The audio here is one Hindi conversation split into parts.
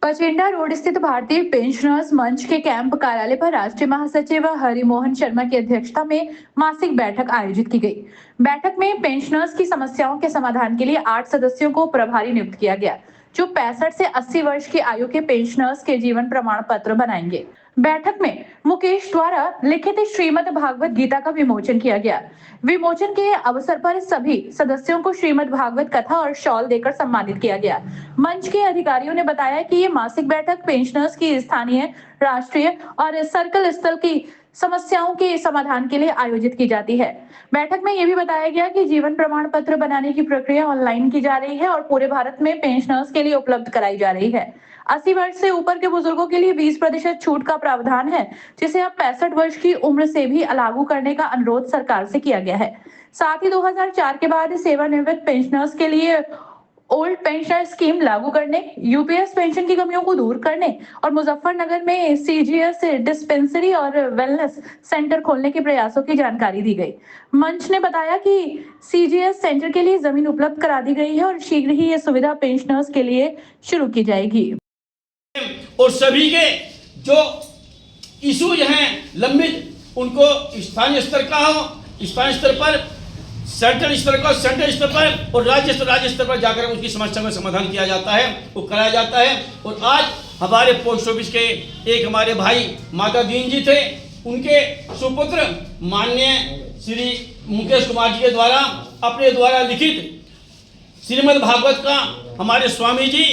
पचेंडा रोड स्थित भारतीय पेंशनर्स मंच के कैंप कार्यालय पर राष्ट्रीय महासचिव हरिमोहन शर्मा की अध्यक्षता में मासिक बैठक आयोजित की गई। बैठक में पेंशनर्स की समस्याओं के समाधान के लिए 8 सदस्यों को प्रभारी नियुक्त किया गया, जो 65 से 80 वर्ष की आयु के पेंशनर्स के जीवन प्रमाण पत्र बनाएंगे। बैठक में मुकेश द्वारा लिखित श्रीमद् भागवत गीता का विमोचन किया गया। विमोचन के अवसर पर सभी सदस्यों को श्रीमद् भागवत कथा और शॉल देकर सम्मानित किया गया। मंच के अधिकारियों ने बताया कि ये मासिक बैठक पेंशनर्स की स्थानीय, राष्ट्रीय और सर्कल स्तर की समस्याओं के समाधान के लिए आयोजित की जाती है। बैठक में यह भी बताया गया कि जीवन प्रमाण पत्र बनाने की प्रक्रिया ऑनलाइन की जा रही है और पूरे भारत में पेंशनर्स के लिए उपलब्ध कराई जा रही है। 80 वर्ष से ऊपर के बुजुर्गों के लिए 20% छूट का प्रावधान है, जिसे अब 65 वर्ष की उम्र से भी लागू करने का अनुरोध सरकार से किया गया है। साथ ही 2004 के बाद सेवानिवृत्त पेंशनर्स के लिए ओल्ड पेंशन स्कीम लागू करने, यूपीएस पेंशन की कमियों को दूर करने और मुजफ्फरनगर में सीजीएस डिस्पेंसरी और वेलनेस सेंटर खोलने के प्रयासों की जानकारी दी गई। मंच ने बताया कि सीजीएस सेंटर के लिए जमीन उपलब्ध करा दी गई है और शीघ्र ही ये सुविधा पेंशनर्स के लिए शुरू की जाएगी। और सभी के जो इशूज हैं लंबित, उनको स्थानीय स्तर का हो, स्थानीय स्तर पर, सेंट्रल स्तर का सेंट्रल स्तर पर और राज्य स्तर पर जाकर उसकी समस्या का समाधान किया जाता है, वो कराया जाता है। और आज हमारे पोस्ट ऑफिस के एक हमारे भाई माता दीन जी थे, उनके सुपुत्र माननीय श्री मुकेश कुमार जी के द्वारा अपने द्वारा लिखित श्रीमद् भागवत का हमारे स्वामी जी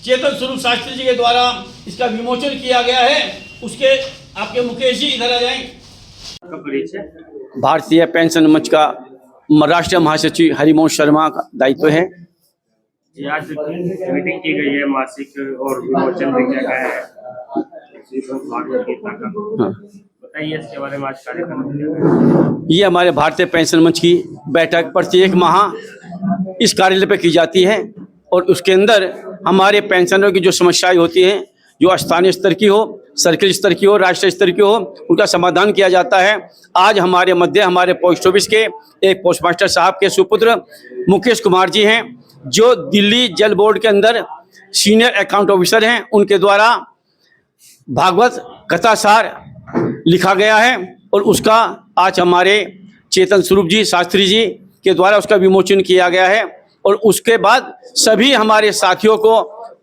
चेतन स्वरूप शास्त्री जी के द्वारा इसका विमोचन किया गया है। उसके आपके मुकेश जी इधर आ जाएं। भारतीय पेंशन मंच का राष्ट्रीय महासचिव हरिमोहन शर्मा का दायित्व है। आज मीटिंग की गई है मासिक और विमोचन भी किया गया है भागवत गीता का। बताइए इसके बारे में। आज कार्यक्रम ये हमारे भारतीय पेंशन मंच की बैठक प्रत्येक माह इस कार्यालय पर की जाती है और उसके अंदर हमारे पेंशनरों की जो समस्याएं होती हैं, जो स्थानीय स्तर की हो, सर्किल स्तर की हो, राष्ट्रीय स्तर की हो, उनका समाधान किया जाता है। आज हमारे मध्य हमारे पोस्ट ऑफिस के एक पोस्ट मास्टर साहब के सुपुत्र मुकेश कुमार जी हैं, जो दिल्ली जल बोर्ड के अंदर सीनियर अकाउंट ऑफिसर हैं। उनके द्वारा भागवत कथा सार लिखा गया है और उसका आज हमारे चेतन स्वरूप जी शास्त्री जी के द्वारा उसका विमोचन किया गया है। और उसके बाद सभी हमारे साथियों को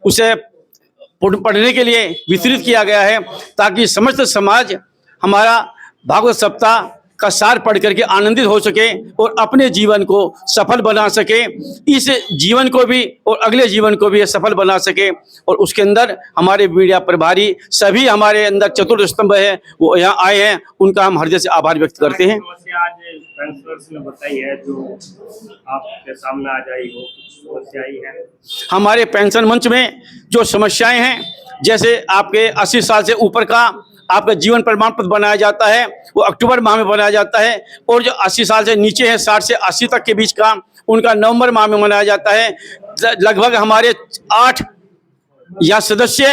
उसे पढ़ने के लिए वितरित किया गया है, ताकि समस्त समाज हमारा भागवत सप्ताह का सार पढ़ करके आनंदित हो सके और अपने जीवन को सफल बना सके, इस जीवन को भी और अगले जीवन को भी सफल बना सके। और उसके अंदर हमारे मीडिया प्रभारी सभी हमारे अंदर चतुर्थ स्तंभ है, वो यहाँ आए हैं, उनका हम हृदय से आभार व्यक्त करते हैं। आज पेंशनर्स ने बताई है जो आपके सामने आ जाई हो, कुछ समस्याएं हैं हमारे पेंशन मंच में। जो समस्याएं हैं, जैसे आपके 80 साल से ऊपर का आपका जीवन प्रमाण पत्र बनाया जाता है, वो अक्टूबर माह में बनाया जाता है। और जो 80 साल से नीचे है, 60 से 80 तक के बीच का, उनका नवंबर माह में मनाया जाता है। लगभग हमारे 8 या सदस्य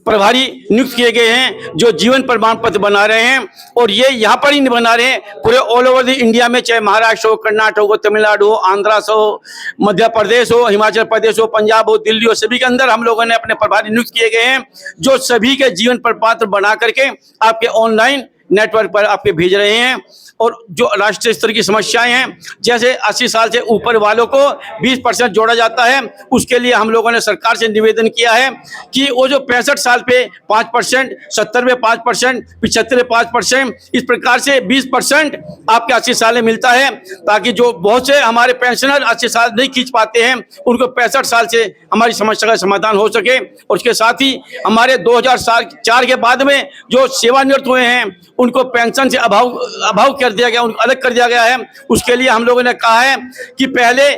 प्रभारी नियुक्त किए गए हैं, जो जीवन प्रमाण पत्र बना रहे हैं। और ये यहाँ पर ही नहीं बना रहे हैं, पूरे ऑल ओवर द इंडिया में, चाहे महाराष्ट्र हो, कर्नाटक हो, तमिलनाडु हो, आंध्रा हो, मध्य प्रदेश हो, हिमाचल प्रदेश हो, पंजाब हो, दिल्ली हो, सभी के अंदर हम लोगों ने अपने प्रभारी नियुक्त किए गए हैं, जो सभी के जीवन प्रमाण पत्र बना करके आपके ऑनलाइन नेटवर्क पर आपके भेज रहे हैं। और जो राष्ट्रीय स्तर की समस्याएं हैं, जैसे 80 साल से ऊपर वालों को 20% जोड़ा जाता है, उसके लिए हम लोगों ने सरकार से निवेदन किया है कि वो जो 65 साल पे 5%, 70 में 5%, 75 में 5%, इस प्रकार से 20% आपके 80 साल में मिलता है, ताकि जो बहुत से हमारे पेंशनर 80 साल नहीं खींच पाते हैं, उनको 65 साल से हमारी समस्या का समाधान हो सके। और उसके साथ ही हमारे 2004 के बाद में जो सेवानिवृत्त हुए हैं, उनको पेंशन से अभाव कर दिया गया, उनको अलग कर दिया गया है। उसके लिए हम लोगों ने कहा है कि पहले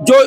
जो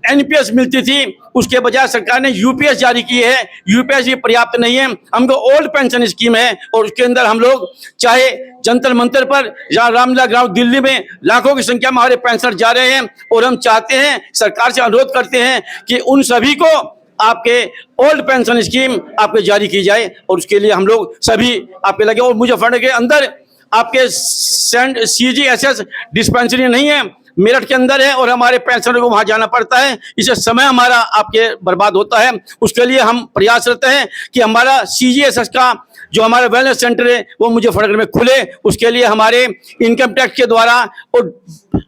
एनपीएस मिलती थी, उसके बजाय सरकार ने यूपीएस जारी की है। यूपीएस भी पर्याप्त नहीं है, हमको ओल्ड पेंशन स्कीम है और उसके अंदर हम लोग चाहे जंतर मंतर पर या रामलीला ग्राउंड दिल्ली में लाखों की संख्या में हमारे पेंशनर जा रहे हैं। और हम चाहते हैं, सरकार से अनुरोध करते हैं कि उन सभी को आपके ओल्ड पेंशन स्कीम आपके जारी की जाए। और उसके लिए हम लोग सभी आपके लगे। और मुजफ्फरनगर के अंदर आपके सीजीएसएस डिस्पेंसरी नहीं है, मेरठ के अंदर है और हमारे पेंशनर को वहां जाना पड़ता है, इससे समय हमारा आपके बर्बाद होता है। उसके लिए हम प्रयासरत हैं कि हमारा CGSS का जो हमारा वेलनेस सेंटर है वो मुजफ्फरनगर में खुले। उसके लिए हमारे इनकम टैक्स के द्वारा और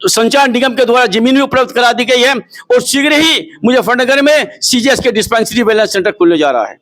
संचार निगम के द्वारा जमीन भी उपलब्ध करा दी गई है और शीघ्र ही मुजफ्फरनगर में CGS के डिस्पेंसरी वेलनेस सेंटर खुलने जा रहा है।